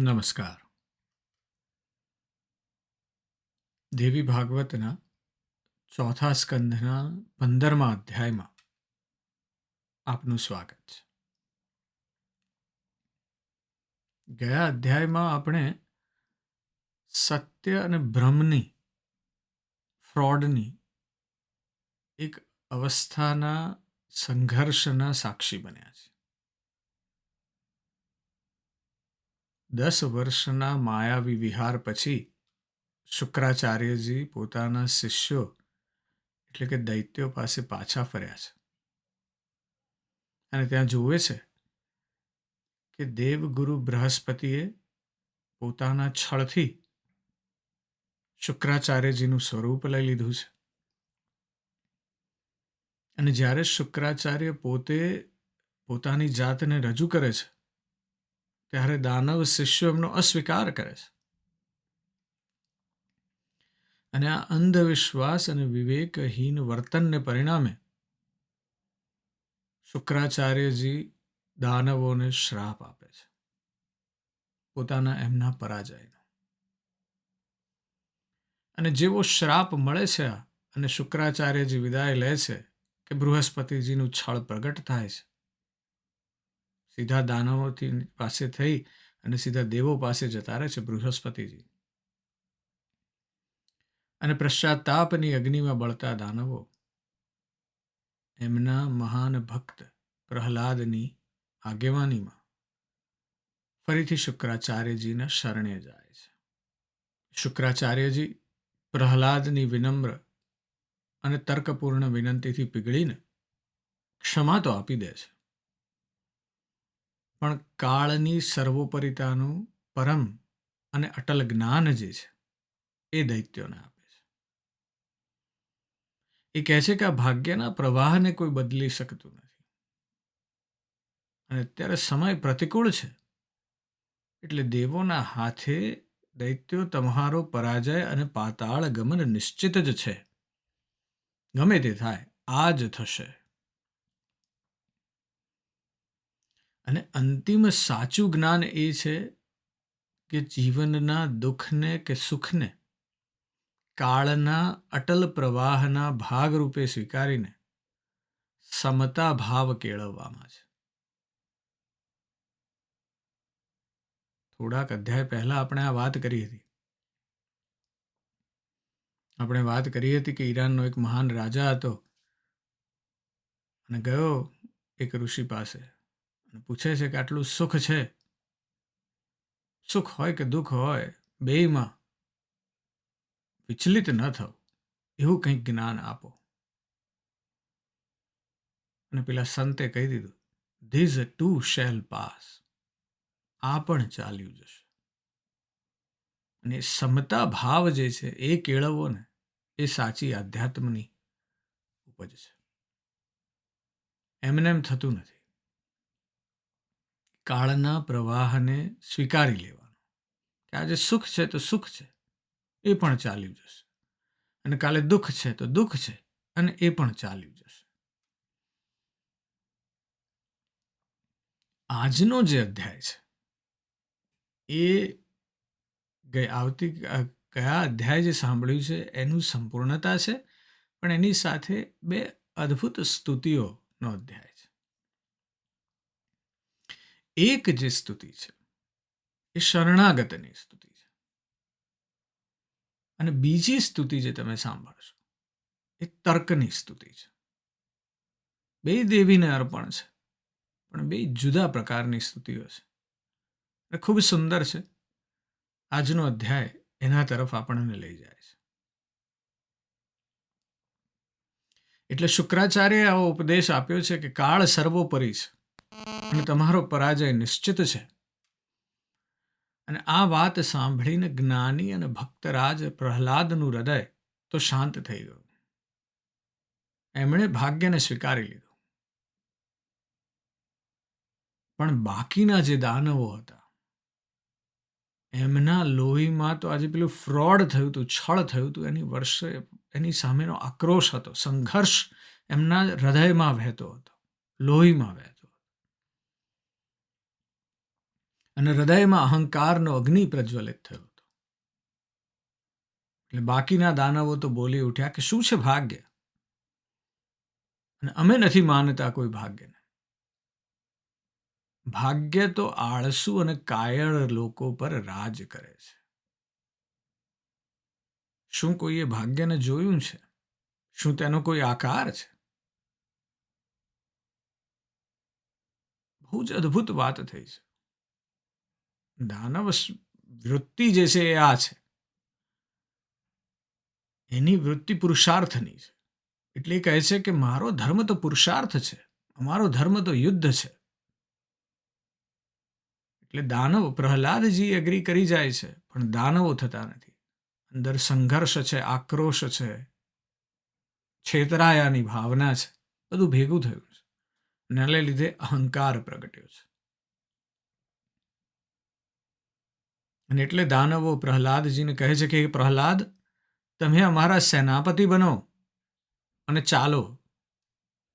નમસ્કાર. દેવી ભાગવતના ચોથા સ્કંધના 15મા અધ્યાયમાં આપનું સ્વાગત છે. ગયા અધ્યાયમાં આપણે સત્ય અને ભ્રમની, ફ્રોડની એક અવસ્થાના સંઘર્ષના સાક્ષી બન્યા છે. 10 વર્ષના માયાવી વિહાર પછી શુક્રાચાર્યજી પોતાના શિષ્યો એટલે કે દૈત્યો પાસે પાછા ફર્યા છે અને ત્યાં જુએ છે કે દેવગુરુ બૃહસ્પતિએ પોતાના છળથી શુક્રાચાર્યજીનું સ્વરૂપ લઈ લીધું છે. અને જ્યારે શુક્રાચાર્ય પોતે પોતાની જાતને રજૂ કરે છે ત્યારે દાનવ શિષ્યો એમનો અસ્વીકાર કરે છે. અને આ અંધવિશ્વાસ અને વિવેકહીન વર્તનને પરિણામે શુક્રાચાર્યજી દાનવોને શ્રાપ આપે છે પોતાના એમના પરાજયનો. અને જેવો શ્રાપ મળે છે અને શુક્રાચાર્યજી વિદાય લે છે કે બૃહસ્પતિજીનું છળ પ્રગટ થાય છે. સીધા દાનવોથી પાસે થઈ અને સીધા દેવો પાસે જતા રહે છે બૃહસ્પતિજી. અને પશ્ચાતાપની અગ્નિમાં બળતા દાનવો એમના મહાન ભક્ત પ્રહલાદની આગેવાનીમાં ફરીથી શુક્રાચાર્યજીના શરણે જાય છે. શુક્રાચાર્યજી પ્રહલાદની વિનમ્ર અને તર્કપૂર્ણ વિનંતીથી પીગળીને ક્ષમા તો આપી દે છે, પણ કાળની સર્વોપરિતાનું પરમ અને અટલ જ્ઞાન જે છે એ દૈત્યોને આપે છે. એ કહે છે કે આ ભાગ્યના પ્રવાહને કોઈ બદલી શકતું નથી અને અત્યારે સમય પ્રતિકૂળ છે, એટલે દેવોના હાથે દૈત્યો તમારો પરાજય અને પાતાળ ગમન નિશ્ચિત જ છે. ગમે તે થાય આ જ થશે. અને અંતિમ સાચું જ્ઞાન એ છે કે જીવનના દુઃખને કે સુખને કાળના અટલ પ્રવાહના ભાગરૂપે સ્વીકારીને સમતા ભાવ કેળવવામાં છે. થોડાક અધ્યાય પહેલા આપણે આ વાત કરી હતી. આપણે વાત કરી હતી કે ઈરાનનો એક મહાન રાજા હતો અને ગયો એક ઋષિ પાસે અને પૂછે છે કે આટલું સુખ છે, સુખ હોય કે દુઃખ હોય બેયમાં વિચલિત ન થવું એવું કંઈક જ્ઞાન આપો. અને પેલા સંતે કહી દીધું, ધીઝ ટુ શેલ પાસ, આ પણ ચાલ્યું જશે. અને સમતા ભાવ જે છે એ કેળવવો ને એ સાચી આધ્યાત્મની ઉપજ છે. એમને એમ થતું નથી. કાળના પ્રવાહને સ્વીકારી લેવાનું કે આજે સુખ છે તો સુખ છે, એ પણ ચાલ્યું જશે. અને કાલે દુઃખ છે તો દુઃખ છે અને એ પણ ચાલ્યું જશે. આજનો જે અધ્યાય છે એ કયા અધ્યાય જે સાંભળ્યું છે એનું સંપૂર્ણતા છે, પણ એની સાથે બે અદ્ભુત સ્તુતિઓનો અધ્યાય છે. એક જે સ્તુતિ છે એ શરણાગતની સ્તુતિ છે અને બીજી સ્તુતિ જે તમે સાંભળશો એ તર્કની સ્તુતિ છે. બે દેવીને અર્પણ છે, પણ બે જુદા પ્રકારની સ્તુતિઓ છે અને ખૂબ સુંદર છે. આજનો અધ્યાય એના તરફ આપણને લઈ જાય છે. એટલે શુક્રાચાર્યએ આવો ઉપદેશ આપ્યો છે કે કાળ સર્વોપરી છે અને તમારો પરાજય નિશ્ચિત છે. અને આ વાત સાંભળીને જ્ઞાની અને ભક્તરાજ પ્રહલાદનું હૃદય તો શાંત થઈ ગયું. એમણે ભાગ્યને સ્વીકારી લીધું. પણ બાકીના જે દાનવો હતા એમના લોહીમાં તો આજે પેલું ફ્રોડ થયું હતું, છળ થયું હતું, એની સામેનો આક્રોશ હતો, સંઘર્ષ એમના હૃદયમાં વહેતો હતો, લોહીમાં વહેતો હતો. અને હૃદયમાં અહંકારનો અગ્નિ પ્રજ્વલિત થયો હતો. એટલે બાકીના દાનવો તો બોલી ઉઠ્યા કે શું છે ભાગ્ય, અને અમે નથી માનતા કોઈ ભાગ્યને. ભાગ્ય તો આળસુ અને કાયળ લોકો પર રાજ કરે છે. શું કોઈએ ભાગ્યને જોયું છે? શું તેનો કોઈ આકાર છે? બહુ જ અદ્ભુત વાત થઈ છે. દાનવ વૃત્તિ જે છે એ આ છે. એની વૃત્તિ પુરુષાર્થની છે. એટલે એ કહે છે કે મારો ધર્મ તો પુરુષાર્થ છે, અમારો ધર્મ તો યુદ્ધ છે. એટલે દાનવ પ્રહલાદજી એગ્રી કરી જાય છે, પણ દાનવો થતા નથી. અંદર સંઘર્ષ છે, આક્રોશ છે, છેતરાયાની ભાવના છે, બધું ભેગું થયું છે. અને લીધે અહંકાર પ્રગટ્યો છે. અને એટલે દાનવો પ્રહલાદજીને કહે છે કે પ્રહલાદ, તમે અમારા સેનાપતિ બનો અને ચાલો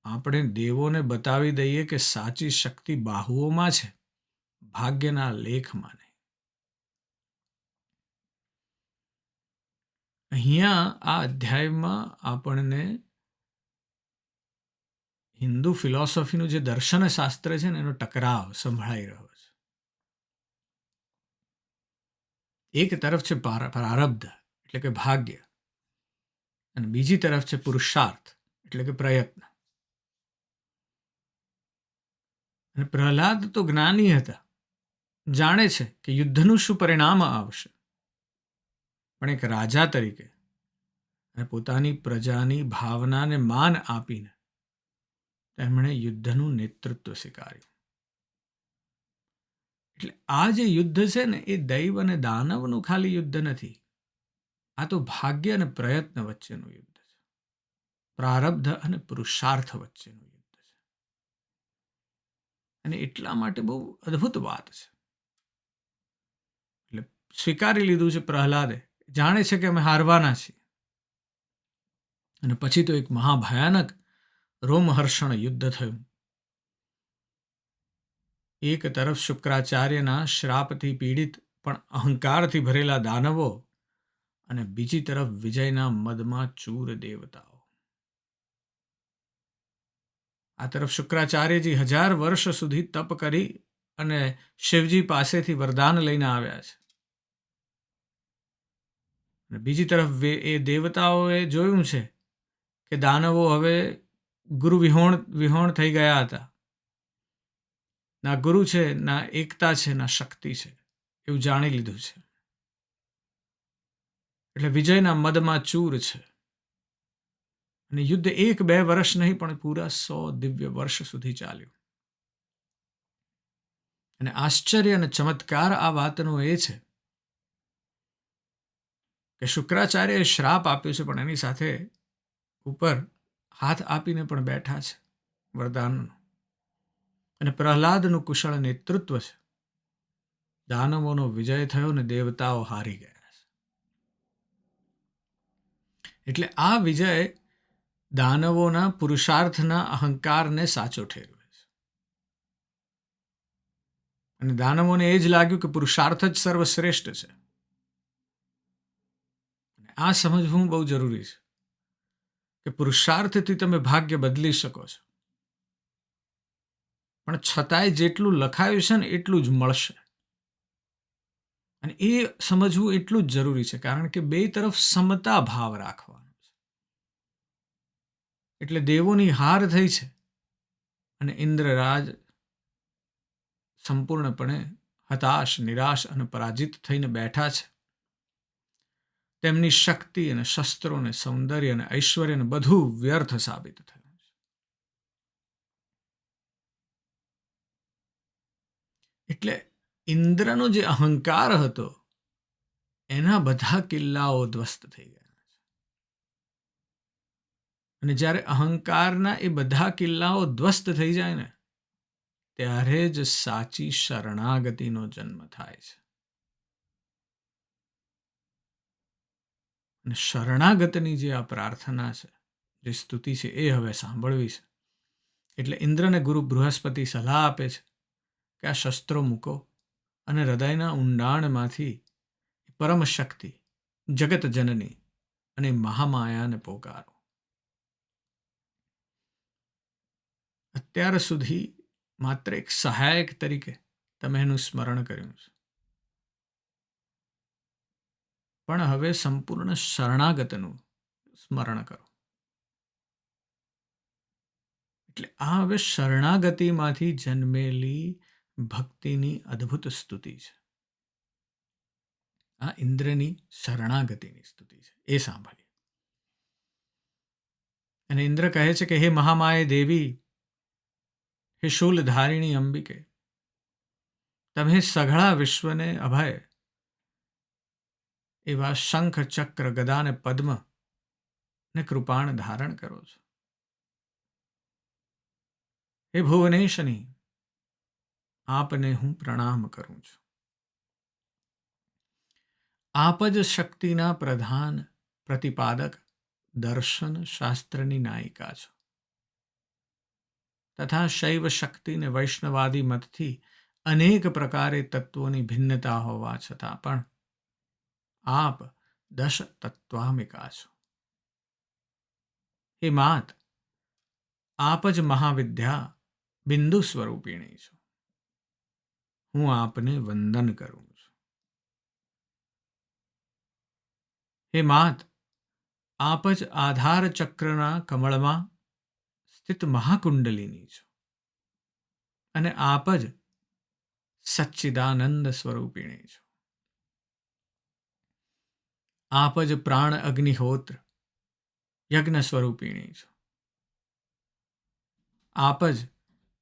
આપણે દેવોને બતાવી દઈએ કે સાચી શક્તિ બાહુઓમાં છે, ભાગ્યના લેખમાં નહીં. અહીંયા આ અધ્યાયમાં આપણને હિન્દુ ફિલોસોફીનું જે દર્શનશાસ્ત્ર છે ને એનો ટકરાવ સંભળાઈ રહ્યો છે. એક તરફ છે પ્રારબ્ધ એટલે કે ભાગ્ય, અને બીજી તરફ છે પુરુષાર્થ એટલે કે પ્રયત્ન. અને પ્રહલાદ તો જ્ઞાની હતા, જાણે છે કે યુદ્ધનું શું પરિણામ આવશે, પણ એક રાજા તરીકે અને પોતાની પ્રજાની ભાવનાને માન આપીને તેમણે યુદ્ધનું નેતૃત્વ સ્વીકાર્યું. એટલે આ જે યુદ્ધ છે ને એ દૈવ અને દાનવનું ખાલી યુદ્ધ નથી. આ તો ભાગ્ય અને પ્રયત્ન વચ્ચેનું યુદ્ધ છે, પ્રારબ્ધ અને પુરુષાર્થ વચ્ચેનું યુદ્ધ છે. અને એટલા માટે બહુ અદ્ભુત વાત છે. એટલે સ્વીકારી લીધું છે પ્રહલાદે, જાણે છે કે અમે હારવાના છીએ. અને પછી તો એક મહાભયાનક રોમહર્ષણ યુદ્ધ થયું. એક તરફ શુક્રાચાર્યના શ્રાપથી પીડિત પણ અહંકારથી ભરેલા દાનવો, અને બીજી તરફ વિજયના મદમાં ચૂર દેવતાઓ. આ તરફ શુક્રાચાર્યજી 1000 વર્ષ સુધી તપ કરી અને શિવજી પાસેથી વરદાન લઈને આવ્યા છે. અને બીજી તરફ એ દેવતાઓએ જોયું છે કે દાનવો હવે ગુરુ વિહોણ થઈ ગયા હતા. ના ગુરુ છે, ના એકતા છે, ના શક્તિ છે, એવું જાણી લીધું છે. એટલે વિજયના મદમાં ચૂર છે. અને યુદ્ધ 1-2 વર્ષ નહીં, પણ પૂરા 100 દિવ્ય વર્ષ સુધી ચાલ્યું. અને આશ્ચર્ય અને ચમત્કાર આ વાતનો એ છે કે શુક્રાચાર્યએ શ્રાપ આપ્યો છે, પણ એની સાથે ઉપર હાથ આપીને પણ બેઠા છે વરદાનનું. અને પ્રહલાદનું કુશળ નેતૃત્વ છે. દાનવોનો વિજય થયો ને દેવતાઓ હારી ગયા છે. એટલે આ વિજય દાનવોના પુરુષાર્થના અહંકારને સાચો ઠેરવે છે. અને દાનવોને એ જ લાગ્યું કે પુરુષાર્થ જ સર્વશ્રેષ્ઠ છે. આ સમજવું બહુ જરૂરી છે કે પુરુષાર્થથી તમે ભાગ્ય બદલી શકો છો, પણ છતાંય જેટલું લખાયું છે ને એટલું જ મળશે. અને એ સમજવું એટલું જ જરૂરી છે, કારણ કે બે તરફ સમતા ભાવ રાખવાનો છે. એટલે દેવોની હાર થઈ છે અને ઇન્દ્રરાજ સંપૂર્ણપણે હતાશ, નિરાશ અને પરાજિત થઈને બેઠા છે. તેમની શક્તિ અને શસ્ત્રો અને સૌંદર્ય અને ઐશ્વર્યને બધું વ્યર્થ સાબિત થયું છે. એટલે ઇન્દ્રનો જે અહંકાર હતો એના બધા કિલ્લાઓ ધ્વસ્ત થઈ ગયા છે. અને જ્યારે અહંકારના એ બધા કિલ્લાઓ ધ્વસ્ત થઈ જાય ને, ત્યારે જ સાચી શરણાગતિનો જન્મ થાય છે. અને શરણાગતની જે આ પ્રાર્થના છે, જે સ્તુતિ છે, એ હવે સાંભળવી છે. એટલે ઇન્દ્રને ગુરુ બૃહસ્પતિ સલાહ આપે છે કે આ શસ્ત્રો મૂકો અને હૃદયના ઊંડાણમાંથી પરમ શક્તિ, જગત જનની અને મહામાયાને પોકારો. અત્યાર સુધી માત્ર એક સહાયક તરીકે તમે એનું સ્મરણ કર્યું છે, પણ હવે સંપૂર્ણ શરણાગતનું સ્મરણ કરો. એટલે આ હવે શરણાગતિમાંથી જન્મેલી ભક્તિની અદ્ભુત સ્તુતિ છે. આ ઇન્દ્રની શરણાગતિની સ્તુતિ છે, એ સાંભળીએ. અને ઇન્દ્ર કહે છે કે હે મહામાય દેવી, હે શૂલધારિણી અંબિકે, તમે સઘળા વિશ્વને અભય એવા શંખ, ચક્ર, ગદા અને પદ્મ ને કૃપાણ ધારણ કરો છો. હે ભુવનેશની, આપને હું પ્રણામ કરું છું. આપ જ શક્તિના પ્રધાન પ્રતિપાદક, દર્શન શાસ્ત્રની નાયિકા છો. તથા શૈવ શક્તિ ને વૈષ્ણવાદી મતથી અનેક પ્રકારે તત્વોની ભિન્નતા હોવા છતાં પણ આપ દશ તત્વામિકા છો. હે માત, આપ જ મહાવિદ્યા બિંદુ સ્વરૂપિણી છો. હું આપને વંદન કરું છું. હે માત, આપ જ આધાર ચક્રના કમળમાં સ્થિત મહાકુંડલિની છો. અને આપ જ સચ્ચિદાનંદ સ્વરૂપિણી છો. આપ જ પ્રાણ અગ્નિહોત્ર યજ્ઞ સ્વરૂપિણી છો. આપ જ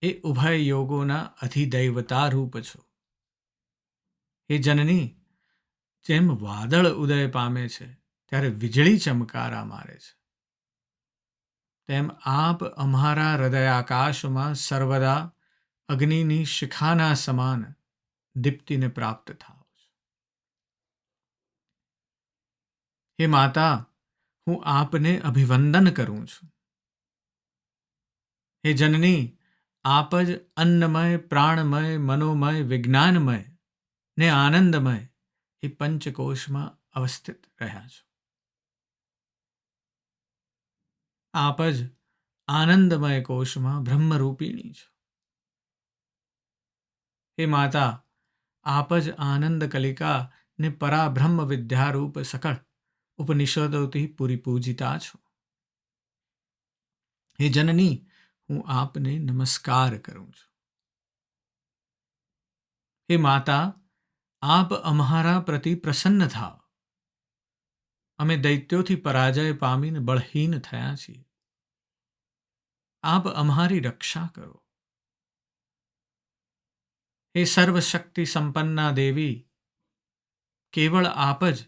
એ ઉભય યોગોના અધિદૈવતા રૂપ છો. હે જનની, જેમ વાદળ ઉદય પામે છે ત્યારે વીજળી ચમકારા મારે છે, તેમ આપ અમારા હૃદયાકાશમાં સર્વદા અગ્નિની શિખાના સમાન દીપ્તિને પ્રાપ્ત થાઓ છો. હે માતા, હું આપને અભિવંદન કરું છું. હે જનની, આપ જ અન્નમય, પ્રાણમય, મનોમય, વિજ્ઞાનમય ને આનંદમય એ પંચકોશમાં અવસ્થિત રહ્યા છો. આપ જ આનંદમય કોશમાં બ્રહ્મરૂપિણી છો. હે માતા, આપ જ આનંદ કલિકા ને પરાબ્રહ્મ વિદ્યારૂપ સકળ ઉપનિષદોથી પૂરી પૂજિતા છો. હે જનની, હું આપને નમસ્કાર કરું છું. હે માતા, આપ અમારા પ્રતિ પ્રસન્ન થાઓ. અમે દૈત્યોથી પરાજય પામીને બળહીન થયા છીએ. આપ અમારી રક્ષા કરો. હે સર્વશક્તિ સંપન્ના દેવી, કેવળ આપ જ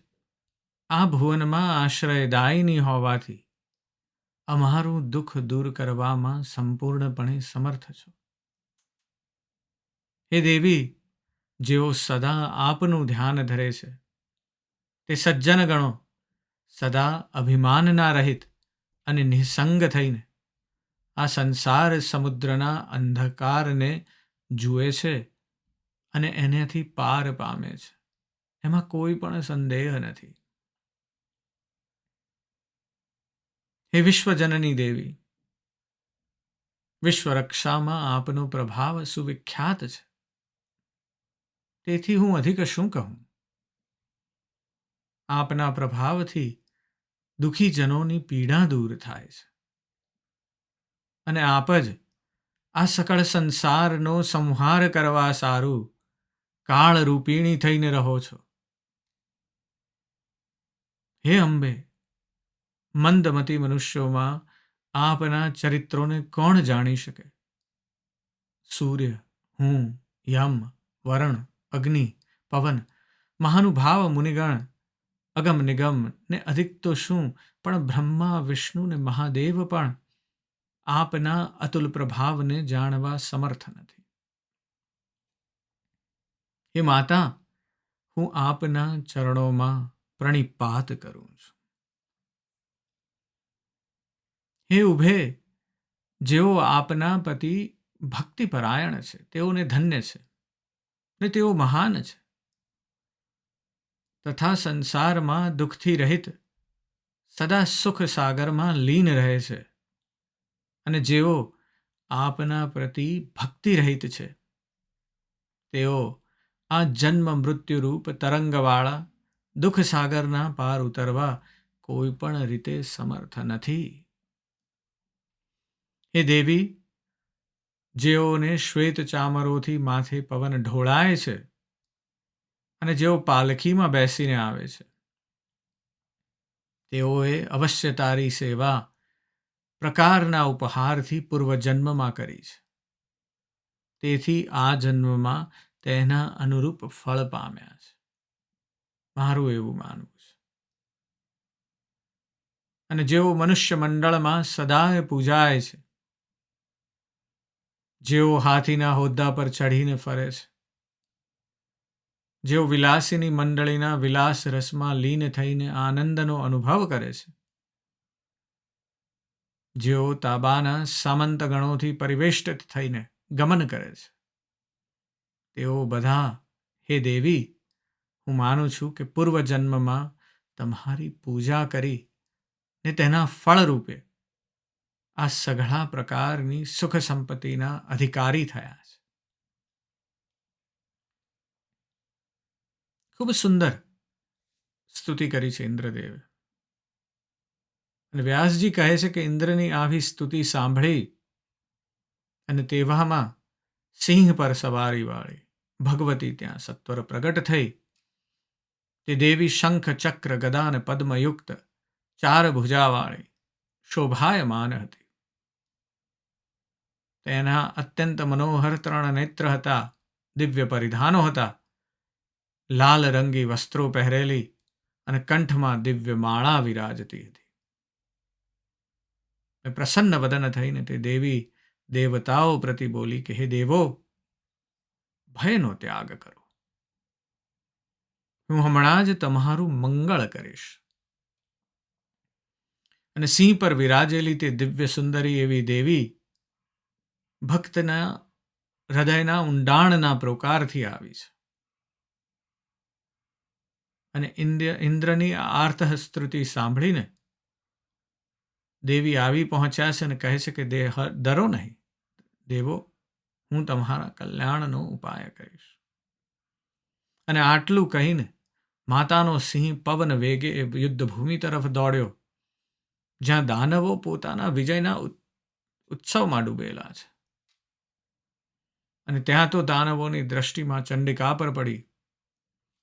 આ ભુવનમાં આશ્રયદાયિની હોવાથી અમારું દુઃખ દૂર કરવામાં સંપૂર્ણપણે સમર્થ છો. હે દેવી, જેઓ સદા આપનું ધ્યાન ધરે છે તે સજ્જન ગણો સદા અભિમાનના રહિત અને નિસંગ થઈને આ સંસાર સમુદ્રના અંધકારને જુએ છે અને એનાથી પાર પામે છે, એમાં કોઈ પણ સંદેહ નથી. હે વિશ્વજનની દેવી, વિશ્વરક્ષામાં આપનો પ્રભાવ સુવિખ્યાત છે. તેથી હું અધિક શું કહું. આપના પ્રભાવથી દુઃખી જનોની પીડા દૂર થાય છે. અને આપ જ આ સકળ સંસારનો સંહાર કરવા સારું કાળરૂપિણી થઈને રહો છો. હે અંબે, મંદમતી મનુષ્યોમાં આપના ચરિત્રોને કોણ જાણી શકે. સૂર્ય, હું, યમ, વરણ, અગ્નિ, પવન, મહાનુભાવ મુનિગણ, અગમ નિગમ ને અધિક તો શું, પણ બ્રહ્મા, વિષ્ણુ ને મહાદેવ પણ આપના અતુલ પ્રભાવને જાણવા સમર્થ નથી. હે માતા, હું આપના ચરણોમાં પ્રણિપાત કરું છું. હે ઉભે, જેઓ આપના પતિ ભક્તિપરાયણ છે તેઓને ધન્ય છે. ને તેઓ મહાન છે તથા સંસારમાં દુઃખથી રહિત સદા સુખ સાગરમાં લીન રહે છે. અને જેઓ આપના પ્રતિ ભક્તિ રહિત છે તેઓ આ જન્મ મૃત્યુરૂપ તરંગવાળા દુઃખ સાગરના પાર ઉતરવા કોઈ પણ રીતે સમર્થ નથી. હે દેવી, જેઓને શ્વેત ચામરોથી માથે પવન ઢોળાય છે અને જેઓ પાલખીમાં બેસીને આવે છે, તેઓએ અવશ્ય તારી સેવા પ્રકારના ઉપહારથી પૂર્વજન્મમાં કરી છે. તેથી આ જન્મમાં તેના અનુરૂપ ફળ પામ્યા છે. મારું એવું માનવું છે. અને જેઓ મનુષ્ય મંડળમાં સદાય પૂજાય છે, જેઓ હાથીના હોદ્દા પર ચઢીને ફરે છે, જેઓ વિલાસીની મંડળીના વિલાસ રસમાં લીન થઈને આનંદનો અનુભવ કરે છે, જેઓ તાબાના સામંત ગણોથી પરિવેષ્ટિત થઈને ગમન કરે છે, તેઓ બધા, હે દેવી, હું માનું છું કે પૂર્વજન્મમાં તમારી પૂજા કરી ને તેના ફળ રૂપે આ સઘળા પ્રકારની સુખ સંપત્તિના અધિકારી થયા છે. ખૂબ સુંદર સ્તુતિ કરી છે ઇન્દ્રદેવે. અને વ્યાસજી કહે છે કે ઇન્દ્રની આવી સ્તુતિ સાંભળી અને તેવામાં સિંહ પર સવારીવાળી ભગવતી ત્યાં સત્વર પ્રગટ થઈ. તે દેવી શંખ ચક્ર ગદા અને પદ્મયુક્ત ચાર ભુજાવાળી શોભાયમાન હતી. તેના અત્યંત મનોહર 3 નેત્ર હતા, દિવ્ય પરિધાનો હતા, લાલ રંગી વસ્ત્રો પહેરેલી અને કંઠમાં દિવ્ય માળા વિરાજતી હતી. પ્રસન્ન વદન થઈને તે દેવી દેવતાઓ પ્રતિ બોલી કે હે દેવો, ભયનો ત્યાગ કરો. હું હમણાં જ તમારું મંગળ કરીશ. અને સિંહ પર વિરાજેલી તે દિવ્ય સુંદરી એવી દેવી ભક્તના હૃદયના ઊંડાણના પ્રોકારથી આવી છે. અને ઇન્દ્રની આ આર્તઃ સ્તુતિ સાંભળીને દેવી આવી પહોંચ્યા છે અને કહે છે કે ડરો નહીં દેવો, હું તમારા કલ્યાણનો ઉપાય કરીશ. અને આટલું કહીને માતાનો સિંહ પવન વેગે યુદ્ધભૂમિ તરફ દોડ્યો, જ્યાં દાનવો પોતાના વિજયના ઉત્સવમાં ડૂબેલા છે. અને ત્યાં તો દાનવોની દ્રષ્ટિમાં ચંડિકા પર પડી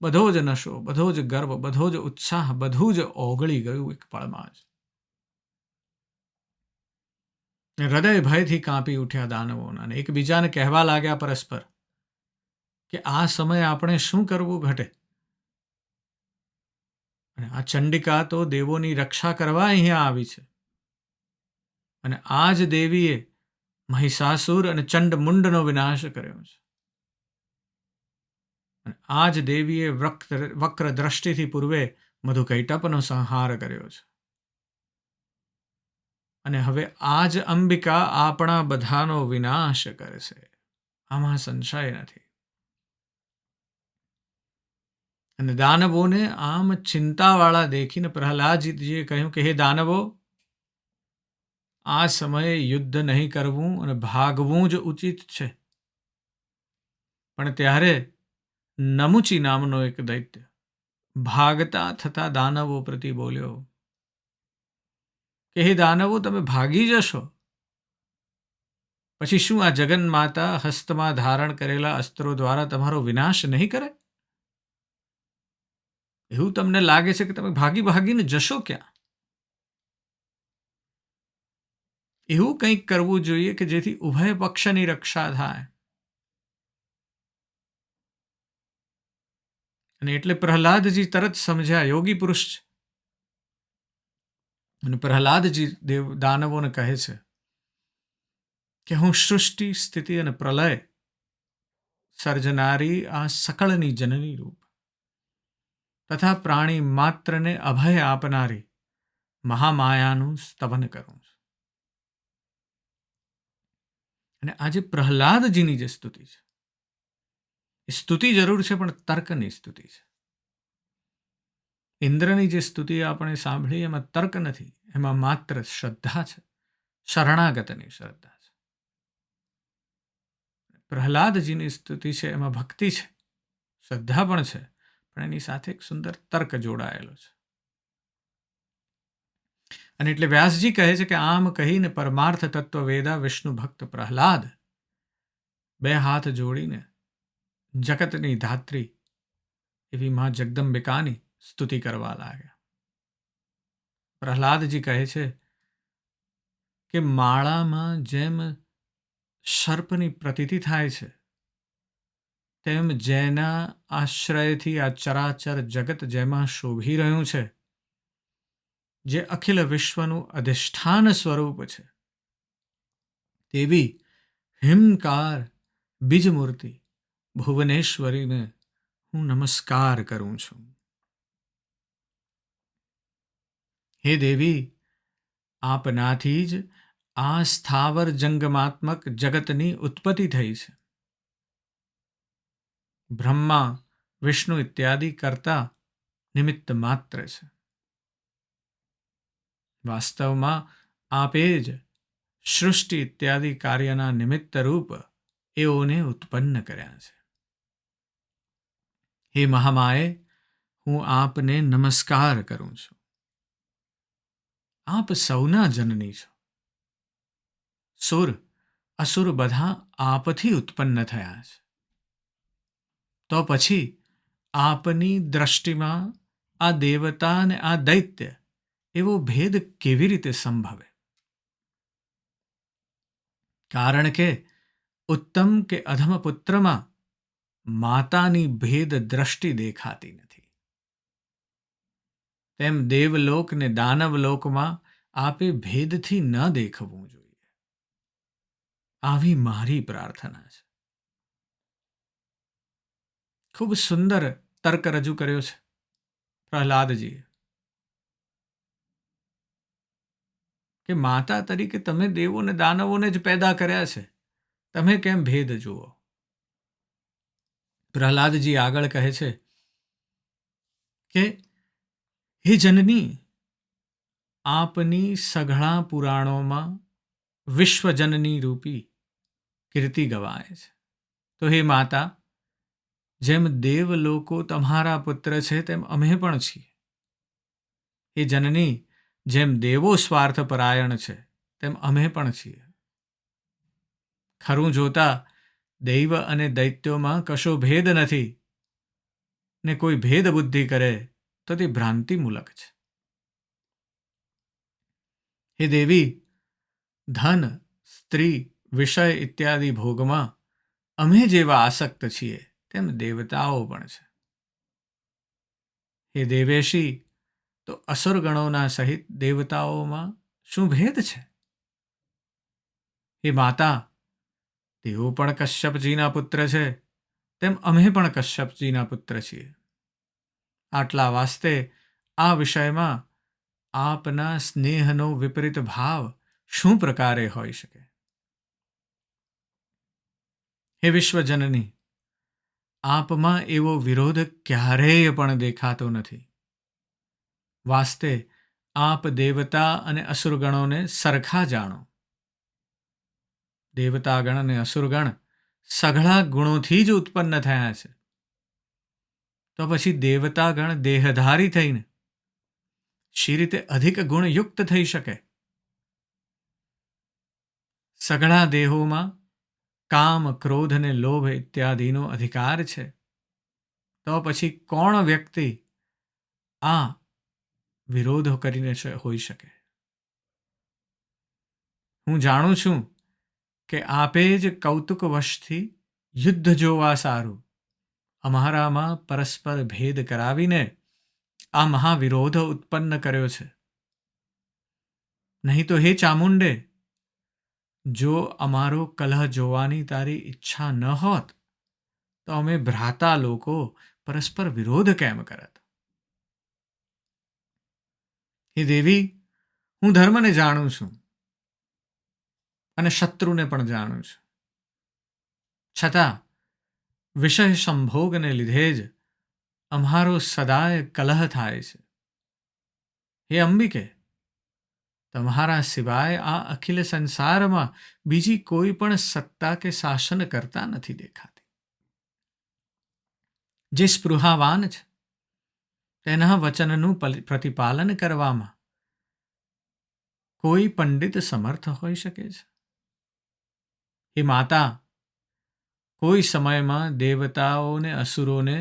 બધો જ નશો, બધો જ ગર્વ, બધો જ ઉત્સાહ, બધું જ ઓગળી ગયું એક પળમાં જ. હૃદય ભયથી કાંપી ઉઠ્યા દાનવોના અને એકબીજાને કહેવા લાગ્યા પરસ્પર કે આ સમયે આપણે શું કરવું ઘટે. અને આ ચંડિકા તો દેવોની રક્ષા કરવા અહીંયા આવી છે. અને આ જ દેવીએ મહિષાસુર અને ચંડમુંડનો વિનાશ કર્યો છે. અને આ જ દેવીએ વક્ર દ્રષ્ટિથી પૂર્વે મધુકૈટપનો સંહાર કર્યો છે. અને હવે આ જ અંબિકા આપણા બધાનો વિનાશ કરશે, આમાં સંશય નથી. અને દાનવોને આમ ચિંતાવાળા દેખીને પ્રહલાદજીએ કહ્યું કે હે દાનવો, આ સમયે યુદ્ધ નહીં કરવું અને ભાગવું જ ઉચિત છે. પણ ત્યારે નમુચી નામનો એક દૈત્ય ભાગતા થતા દાનવો પ્રતિ બોલ્યો કે હે દાનવો, તમે ભાગી જશો પછી શું આ જગન્માતા હસ્તમાં ધારણ કરેલા અસ્ત્રો દ્વારા તમારો વિનાશ નહીં કરે? એવું તમને લાગે છે કે તમે ભાગીને જશો ક્યાં? એવું કંઈક કરવું જોઈએ કે જેથી ઉભય પક્ષની રક્ષા થાય. અને એટલે પ્રહલાદજી તરત સમજ્યા, યોગી પુરુષ છે. અને પ્રહલાદજી દાનવોને કહે છે કે હું સૃષ્ટિ, સ્થિતિ અને પ્રલય સર્જનારી આ સકળની જનની રૂપ તથા પ્રાણી માત્રને અભય આપનારી મહામાયાનું સ્તવન કરું છું. અને આજે પ્રહલાદજીની જે સ્તુતિ છે એ સ્તુતિ જરૂર છે, પણ તર્કની સ્તુતિ છે. ઇન્દ્રની જે સ્તુતિ આપણે સાંભળી એમાં તર્ક નથી, એમાં માત્ર શ્રદ્ધા છે, શરણાગતની શ્રદ્ધા છે. પ્રહલાદજીની સ્તુતિ છે એમાં ભક્તિ છે, શ્રદ્ધા પણ છે, પણ એની સાથે એક સુંદર તર્ક જોડાયેલો છે. અને એટલે વ્યાસજી કહે છે કે આમ કહીને પરમાર્થ તત્વ વેદા વિષ્ણુ ભક્ત પ્રહલાદ બે હાથ જોડીને જગતની ધાત્રી એવી મા જગદંબિકાની સ્તુતિ કરવા લાગ્યા. પ્રહલાદજી કહે છે કે માળામાં જેમ સર્પની પ્રતીતિ થાય છે, તેમ જેના આશ્રયથી આ ચરાચર જગત જેમાં શોભી રહ્યું છે, જે અખિલ વિશ્વનું અધિષ્ઠાન સ્વરૂપ છે, તેવી હિમકાર બીજમૂર્તિ ભુવનેશ્વરીને હું નમસ્કાર કરું છું. હે દેવી, આપનાથી જ આ સ્થાવર જંગમાત્મક જગતની ઉત્પત્તિ થઈ છે. બ્રહ્મા વિષ્ણુ ઇત્યાદિ કરતા નિમિત્ત માત્ર છે. વાસ્તવમાં આપે જ સૃષ્ટિ ઇત્યાદિ કાર્યના નિમિત્ત રૂપ એઓને ઉત્પન્ન કર્યા છે. હે મહામાએ, હું આપને નમસ્કાર કરું છું. આપ સૌના જનની છો. સુર અસુર બધા આપથી ઉત્પન્ન થયા છે. તો પછી આપની દ્રષ્ટિમાં આ દેવતા અને આ દૈત્ય એવો ભેદ કેવી રીતે સંભવે? કારણ કે ઉત્તમ કે અધમ પુત્રમાં માતાની ભેદ દ્રષ્ટિ દેખાતી નથી. તેમ દેવલોક ને દાનવલોકમાં આપે ભેદથી ન દેખવું જોઈએ. આવી મારી પ્રાર્થના છે. ખૂબ સુંદર તર્ક રજૂ કર્યો છે પ્રહલાદજીએ કે માતા તરીકે તમે દેવોને દાનવોને જ પેદા કર્યા છે, તમે કેમ ભેદ જુઓ? પ્રહલાદજી આગળ કહે છે કે હે જનની, આપની સઘળા પુરાણોમાં વિશ્વજનની રૂપી કીર્તિ ગવાય છે. તો હે માતા, જેમ દેવલોકો તમારા પુત્ર છે, તેમ અમે પણ છીએ. હે જનની, જેમ દેવો સ્વાર્થ પરાયણ છે, તેમ અમે પણ છીએ. ખરું જોતા દૈવ અને દૈત્યોમાં કશો ભેદ નથી, ને કોઈ ભેદ બુદ્ધિ કરે તો તે ભ્રાંતિમૂલક છે. હે દેવી, ધન, સ્ત્રી, વિષય ઇત્યાદિ ભોગમાં અમે જેવા આસક્ત છીએ, તેમ દેવતાઓ પણ છે. હે દેવેશી, તો અસુરગણોના સહિત દેવતાઓમાં શું ભેદ છે? હે માતા, તેઓ પણ કશ્યપજીના પુત્ર છે, તેમ અમે પણ કશ્યપજીના પુત્ર છીએ. આટલા વાસ્તે આ વિષયમાં આપના સ્નેહનો વિપરીત ભાવ શું પ્રકારે હોઈ શકે? હે વિશ્વજનની, આપમાં એવો વિરોધ ક્યારેય પણ દેખાતો નથી. વાસ્તે આપ દેવતા અને અસુરગણોને સરખા જાણો. દેવતાગણ અને અસુરગણ સઘળા ગુણોથી જ ઉત્પન્ન થયા છે. તો પછી દેવતાગણ દેહધારી થઈને શી રીતે અધિક ગુણયુક્ત થઈ શકે? સઘળા દેહોમાં કામ, ક્રોધ અને લોભ ઇત્યાદિનો અધિકાર છે. તો પછી કોણ વ્યક્તિ આ વિરોધ કરીને હોઈ શકે? હું જાણું છું કે આપે જ કૌતુકવશથી યુદ્ધ જોવા સારું અમારામાં પરસ્પર ભેદ કરાવીને આ મહાવિરોધ ઉત્પન્ન કર્યો છે. નહીં તો હે ચામુંડે, જો અમારો કલહ જોવાની તારી ઈચ્છા ન હોત, તો અમે ભ્રાતા લોકો પરસ્પર વિરોધ કેમ કરત? હે દેવી, હું ધર્મને જાણું છું અને શત્રુને પણ જાણું છું. છતાં વિષય સંભોગને લીધે જ અમારો સદાય કલહ થાય છે. હે અંબિકે, તમારા સિવાય આ અખિલ સંસારમાં બીજી કોઈ પણ સત્તા કે શાસન કરતા નથી દેખાતી. જે સ્પૃહાવાન છે તેના વચનનું પ્રતિપાલન કરવામાં કોઈ પંડિત સમર્થ હોઈ શકે છે? હે માતા, કોઈ સમયમાં દેવતાઓને અસુરોને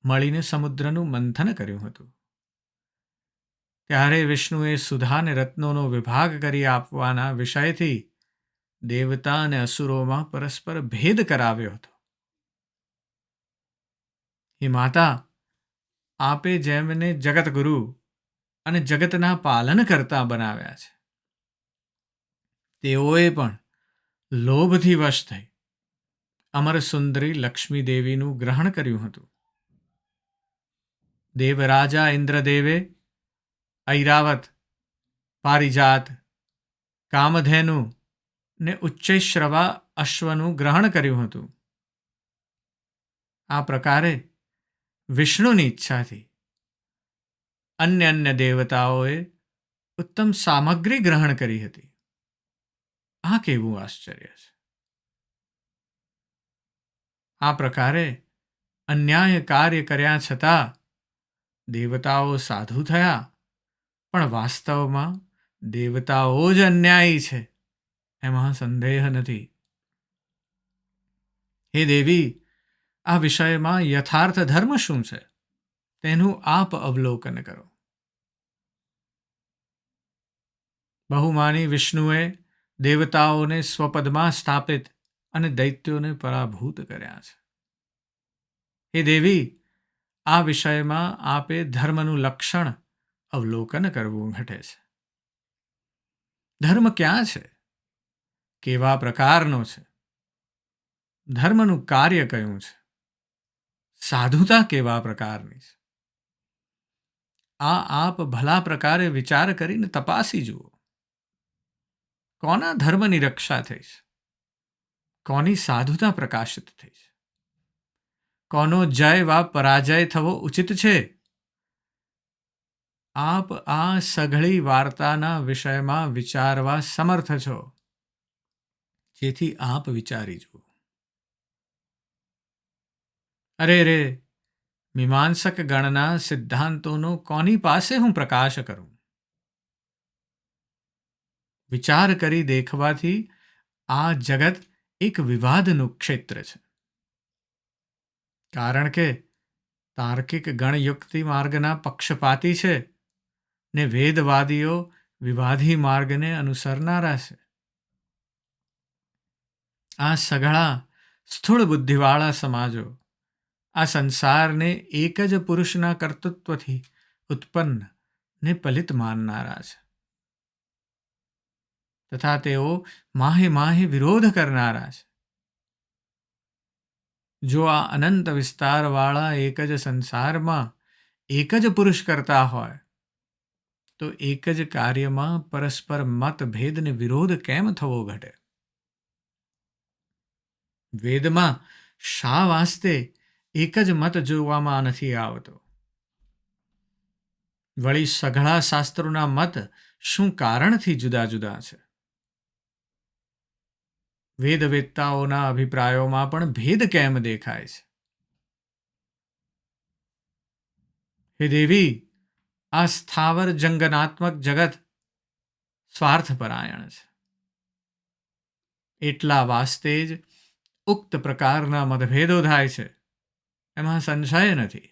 મળીને સમુદ્રનું મંથન કર્યું હતું. ત્યારે વિષ્ણુએ સુધા અને રત્નોનો વિભાગ કરી આપવાના વિષયથી દેવતા અને અસુરોમાં પરસ્પર ભેદ કરાવ્યો હતો. હે માતા, આપે જેમને જગતગુરુ અને જગતના પાલન કરતા બનાવ્યા છે, તેઓએ પણ લોભથી વશ થઈ અમર સુંદરી લક્ષ્મી દેવીનું ગ્રહણ કર્યું હતું. દેવરાજા ઇન્દ્રદેવે ઐરાવત, પારિજાત, કામધેનુ ને ઉચ્ચૈશ્રવા અશ્વનું ગ્રહણ કર્યું હતું. આ પ્રકારે વિષ્ણુની ઈચ્છાથી અન્ય દેવતાઓએ ઉત્તમ સામગ્રી ગ્રહણ કરી હતી. આ કેવું આશ્ચર્ય છે! આ પ્રકારે અન્યાય કાર્ય કર્યા છતાં દેવતાઓ સાધુ થયા, પણ વાસ્તવમાં દેવતાઓ જ અન્યાયી છે, એમાં સંદેહ નથી. હે દેવી, આ વિષયમાં યથાર્થ ધર્મ શું છે તેનું આપ અવલોકન કરો. બહુમાની વિષ્ણુએ દેવતાઓને સ્વપદમાં સ્થાપિત અને દૈત્યોને પરાભૂત કર્યા છે. હે દેવી, આ વિષયમાં આપે ધર્મનું લક્ષણ અવલોકન કરવું ઘટે છે. ધર્મ ક્યાં છે? કેવા પ્રકારનો છે? ધર્મનું કાર્ય કયું છે? સાધુતા કેવા પ્રકારની છે? આ આપ ભલા પ્રકારે વિચાર કરીને તપાસી જુઓ. કોના ધર્મની રક્ષા થઈ છે? કોની સાધુતા પ્રકાશિત થઈ છે? કોનો જય વા પરાજય થવો ઉચિત છે? આપ આ સઘળી વાર્તાના વિષયમાં વિચારવા સમર્થ છો, જેથી આપ વિચારી જુઓ. અરે રે, મીમાંસક ગણના સિદ્ધાંતોનો કોની પાસે હું પ્રકાશ કરું? વિચાર કરી દેખવાથી આ જગત એક વિવાદનું ક્ષેત્ર છે. કારણ કે તાર્કિક ગણયુક્તિ માર્ગના પક્ષપાતી છે ને વેદવાદીઓ વિવાદી માર્ગને અનુસરનારા છે. આ સઘળા સ્થૂળ બુદ્ધિવાળા સમાજો આ સંસારને એક જ પુરુષના કર્તૃત્વથી ઉત્પન્ન ને પલિત માનનારા છે, તથા તેઓ માહે માહે વિરોધ કરનારા છે. જો આ અનંત વિસ્તારવાળા એક જ સંસારમાં એક જ પુરુષ કરતા હોય, તો એક જ કાર્યમાં પરસ્પર મતભેદને વિરોધ કેમ થવો ઘટે? વેદમાં શા વાસ્તે એક જ મત જોવામાં નથી આવતો? વળી સઘળા શાસ્ત્રોના મત શું કારણથી જુદા જુદા છે? વેદવેત્તાઓના અભિપ્રાયોમાં પણ ભેદ કેમ દેખાય છે? હે દેવી, આ સ્થાવર જંગનાત્મક જગત સ્વાર્થપરાયણ છે. એટલા વાસ્તે જ ઉક્ત પ્રકારના મતભેદો થાય છે, એમાં સંશય નથી.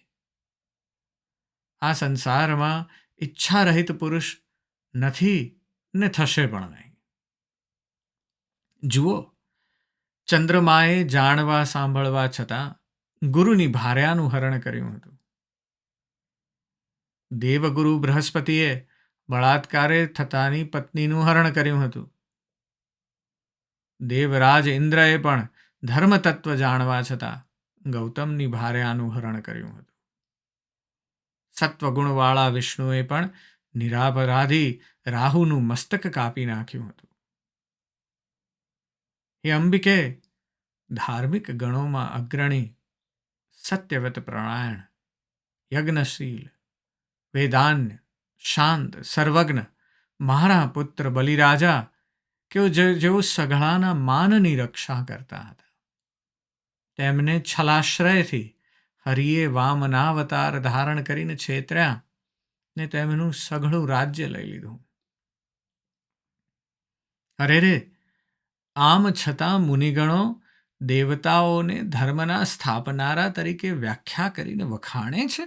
આ સંસારમાં ઈચ્છા રહિત પુરુષ નથી ને થશે પણ નહીં. જુઓ, ચંદ્રમાએ જાણવા સાંભળવા છતાં ગુરુની ભાર્યાનું હરણ કર્યું હતું. દેવગુરુ બૃહસ્પતિએ બળાત્કારે થતાની પત્નીનું હરણ કર્યું હતું. દેવરાજ ઇન્દ્રએ પણ ધર્મતત્વ જાણવા છતાં ગૌતમની ભાર્યાનું હરણ કર્યું હતું. સત્વગુણવાળા વિષ્ણુએ પણ નિરાપરાધી રાહુનું મસ્તક કાપી નાખ્યું હતું. હે અંબિકે, ધાર્મિક ગણોમાં અગ્રણી સત્યવત પ્રણાયણ, યજ્ઞશીલ, વેદાન્ય, શાંત, સર્વજ્ઞ મારા પુત્ર બલિરાજા કે જેઓ સઘળાના માનની રક્ષા કરતા હતા, તેમને છલાશ્રયથી હરિએ વામનાવતાર ધારણ કરીને છેતર્યા ને તેમનું સઘળું રાજ્ય લઈ લીધું. અરે રે, આમ છતાં મુનિગણો દેવતાઓને ધર્મના સ્થાપનારા તરીકે વ્યાખ્યા કરીને વખાણે છે.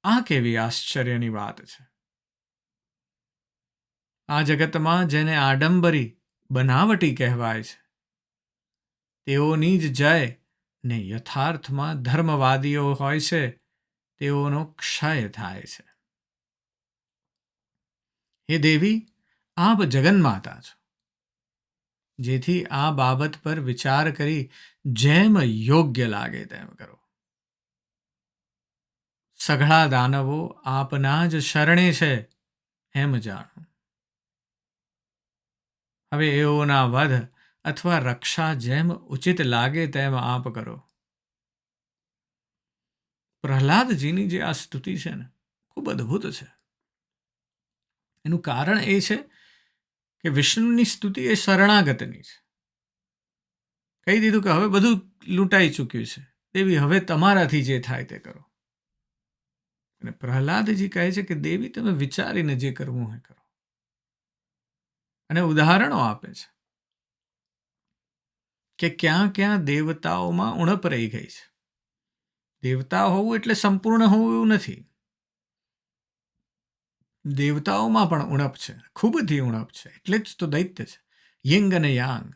આ કેવી આશ્ચર્યની વાત છે! આ જગતમાં જેને આડંબરી બનાવટી કહેવાય છે, તેઓની જ જય ને યથાર્થમાં ધર્મવાદીઓ હોય છે તેઓનો ક્ષય થાય છે. હે દેવી, આપ જગન્માતા છો, જેથી આ બાબત પર વિચાર કરી જેમ યોગ્ય લાગે તેમ કરો. સઘળા દાનવો આપના જ શરણે છે એમ જાણો. હવે એઓના વધ અથવા રક્ષા જેમ ઉચિત લાગે તેમ આપ કરો. પ્રહલાદજીની જે આ સ્તુતિ છે ને, ખૂબ અદ્ભુત છે. એનું કારણ એ છે કે વિષ્ણુની સ્તુતિ એ શરણાગતની છે. કહી દીધું કે હવે બધું લૂંટાઈ ચૂક્યું છે, દેવી હવે તમારાથી જે થાય તે કરો. અને પ્રહલાદજી કહે છે કે દેવી, તમે વિચારીને જે કરવું હોય કરો. અને ઉદાહરણો આપે છે કે ક્યાં ક્યાં દેવતાઓમાં ઉણપ રહી ગઈ છે. દેવતા હોવું એટલે સંપૂર્ણ હોવું એવું નથી. દેવતાઓમાં પણ ઉણપ છે, ખૂબ બધી ઉણપ છે. એટલે જ તો દૈત્ય છે. યંગ અને યાંગ,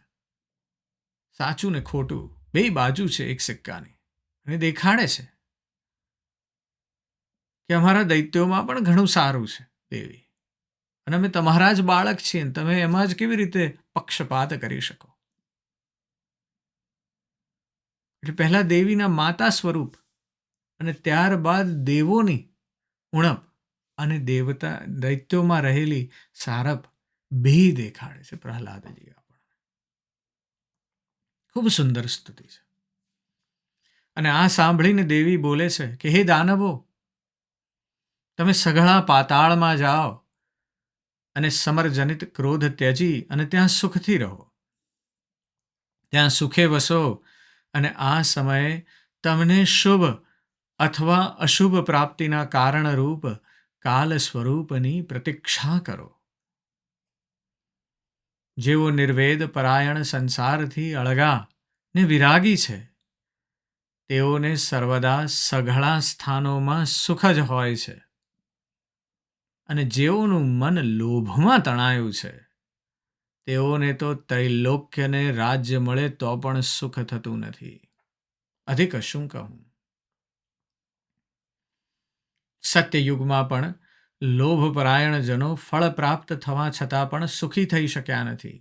સાચું ને ખોટું બે બાજુ છે એક સિક્કાની. અને દેખાડે છે કે અમારા દૈત્યોમાં પણ ઘણું સારું છે દેવી, અને અમે તમારા જ બાળક છીએ, તમે એમાં જ કેવી રીતે પક્ષપાત કરી શકો. એટલે પહેલા દેવીના માતા સ્વરૂપ અને ત્યારબાદ દેવોની ઉણપ અને દૈત્યોમાં રહેલી સારપ બે દેખાડે છે પ્રહલાદજી આપણને. ખૂબ સુંદર સ્તુતિ છે. અને આ સાંભળીને દેવી બોલે છે કે હે દાનવો, તમે સઘળા પાતાળમાં જાઓ અને સમરજનિત ક્રોધ ત્યજી અને ત્યાં સુખથી રહો. ત્યાં સુખે વસો અને આ સમયે તમને શુભ અથવા અશુભ પ્રાપ્તિના કારણરૂપ કાલ સ્વરૂપની પ્રતીક્ષા કરો. જેઓ નિર્વેદ પરાયણ સંસારથી અળગા ને વિરાગી છે, તેઓને સર્વદા સઘળા સ્થાનોમાં સુખ જ હોય છે. અને જેઓનું મન લોભમાં તણાયું છે, તેઓને તો ત્રૈલોક્યને રાજ્ય મળે તો પણ સુખ થતું નથી. અધિક શું કહું. સત્યયુગમાં પણ લોભપરાયણ જનો ફળ પ્રાપ્ત થવા છતાં પણ સુખી થઈ શક્યા નથી.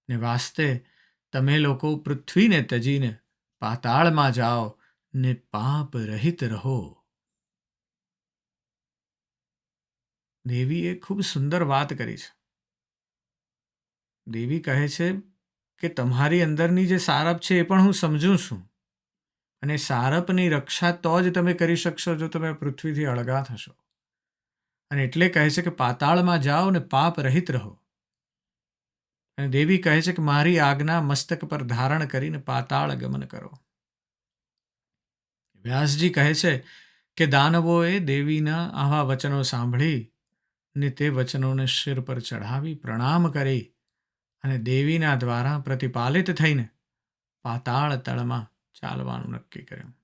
ને વાસ્તે તમે લોકો પૃથ્વીને તજીને પાતાળમાં જાઓ ને પાપ રહિત રહો. દેવીએ ખૂબ સુંદર વાત કરી છે. દેવી કહે છે કે તમારી અંદરની જે સારપ છે એ પણ હું સમજું છું, અને સારપની રક્ષા તો જ તમે કરી શકશો જો તમે પૃથ્વીથી અળગા થશો. અને એટલે કહે છે કે પાતાળમાં જાઓ ને પાપ રહિત રહો. અને દેવી કહે છે કે મારી આજ્ઞા મસ્તક પર ધારણ કરીને પાતાળ ગમન કરો. વ્યાસજી કહે છે કે દાનવોએ દેવીના આવા વચનો સાંભળી ને તે વચનોને શિર પર ચઢાવી પ્રણામ કરી અને દેવીના દ્વારા પ્રતિપાલિત થઈને પાતાળ તળમાં ચાલવાનું નક્કી કર્યું.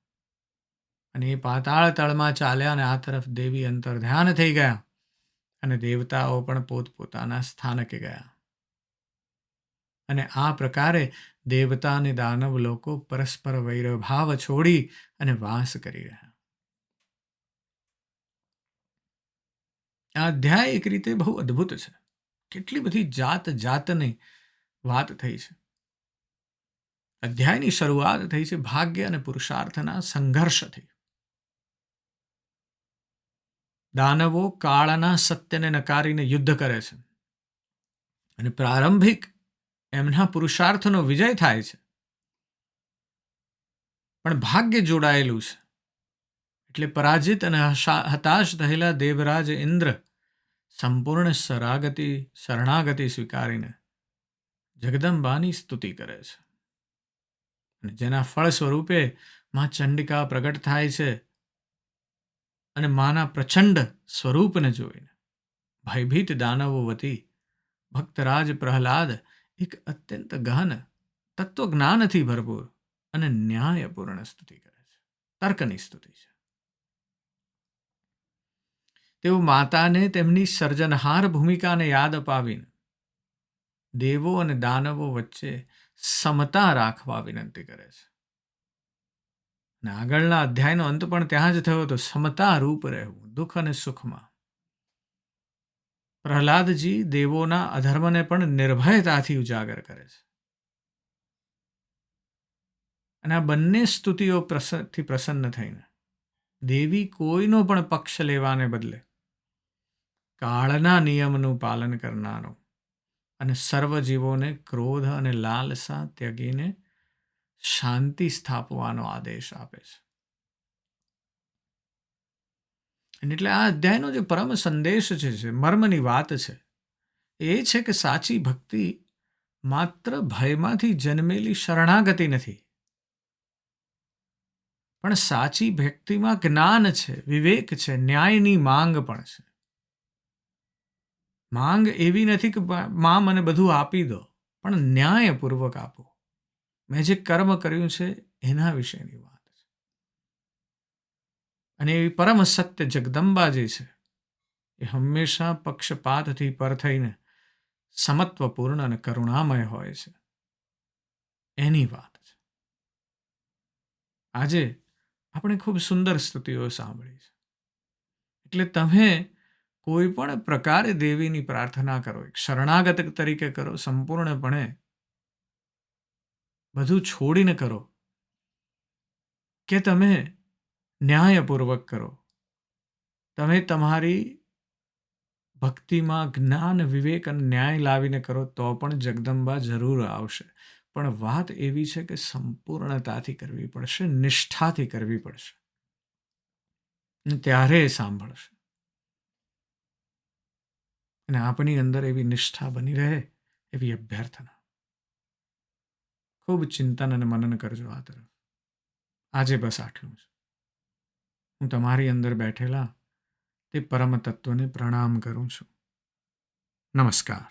અને એ પાતાળ તળમાં ચાલ્યા અને આ તરફ દેવી અંતર ધ્યાન થઈ ગયા, અને દેવતાઓ પણ પોતપોતાના સ્થાનકે ગયા. અને આ પ્રકારે દેવતા અને દાનવ લોકો પરસ્પર વૈરભાવ છોડી અને વાસ કરી રહ્યા. આ અધ્યાય એક રીતે બહુ અદ્ભુત છે. કેટલી બધી જાત જાતની વાત થઈ છે. અધ્યાયની શરૂઆત થઈ છે ભાગ્ય અને પુરુષાર્થના સંઘર્ષથી. દાનવો કાળના સત્યને નકારીને યુદ્ધ કરે છે, અને પ્રારંભિક એમના પુરુષાર્થનો વિજય થાય છે. પણ ભાગ્ય જોડાયેલું છે. એટલે પરાજિત અને હતાશ થયેલા દેવરાજ ઇન્દ્ર સંપૂર્ણ શરણાગતિ સ્વીકારીને જગદંબાની સ્તુતિ કરે છે. અને જેના ફળ સ્વરૂપે માં ચંડિકા પ્રગટ થાય છે અને માના પ્રચંડ સ્વરૂપને જોઈને ભયભીત દાનવો વતી ભક્તરાજ પ્રહલાદ એક અત્યંત ગહન તત્વજ્ઞાનથી ભરપૂર અને ન્યાયપૂર્ણ સ્તુતિ કરે છે. તર્કની સ્તુતિ છે. તેઓ માતાને તેમની સર્જનહાર ભૂમિકાને યાદ અપાવીને દેવો અને દાનવો વચ્ચે સમતા રાખવા વિનંતી કરે છે. અને આગળના અધ્યાયનો અંત પણ ત્યાં જ થયો હતો. સમતા રૂપ રહેવું દુઃખ અને સુખમાં. પ્રહલાદજી દેવોના અધર્મને પણ નિર્ભયતાથી ઉજાગર કરે છે. અને આ બંને સ્તુતિઓ થી પ્રસન્ન થઈને દેવી કોઈનો પણ પક્ષ લેવાને બદલે કાળના નિયમનું પાલન કરનારો અને સર્વ જીવોને ક્રોધ અને લાલસા ત્યગીને શાંતિ સ્થાપવાનો આદેશ આપે છે. અને એટલે આ અધ્યાયનો જે પરમ સંદેશ છે, મર્મની વાત છે, એ છે કે સાચી ભક્તિ માત્ર ભયમાંથી જન્મેલી શરણાગતિ નથી, પણ સાચી ભક્તિમાં જ્ઞાન છે, વિવેક છે, ન્યાયની માંગ પણ છે. માંગ એવી નથી કે માં મને બધું આપી દો, પણ ન્યાયપૂર્વક આપો. મેં જે કર્મ કર્યું છે એના વિશેની વાત છે. અને એવી પરમ સત્ય જગદંબા જે છે એ હંમેશા પક્ષપાતથી પર થઈને સમત્વપૂર્ણ અને કરુણામય હોય છે. એની વાત છે. આજે આપણે ખૂબ સુંદર સ્તુતિઓ સાંભળી છે. એટલે તમે કોઈ પણ પ્રકારે દેવીની પ્રાર્થના કરો, એક શરણાગત તરીકે કરો, સંપૂર્ણપણે બધું છોડીને કરો, કે તમે ન્યાયપૂર્વક કરો. તમે તમારી ભક્તિમાં જ્ઞાન, વિવેક અને ન્યાય લાવીને કરો તો પણ જગદંબા જરૂર આવશે. પણ વાત એવી છે કે સંપૂર્ણતાથી કરવી પડશે, નિષ્ઠાથી કરવી પડશે, ત્યારે એ સાંભળશે. અને આપણી અંદર એવી નિષ્ઠા બની રહે એવી અભ્યર્થના. ખૂબ ચિંતન અને મનન કરજો આ તરફ. આજે બસ આટલું જ. હું તમારી અંદર બેઠેલા તે પરમ તત્વને પ્રણામ કરું છું. નમસ્કાર.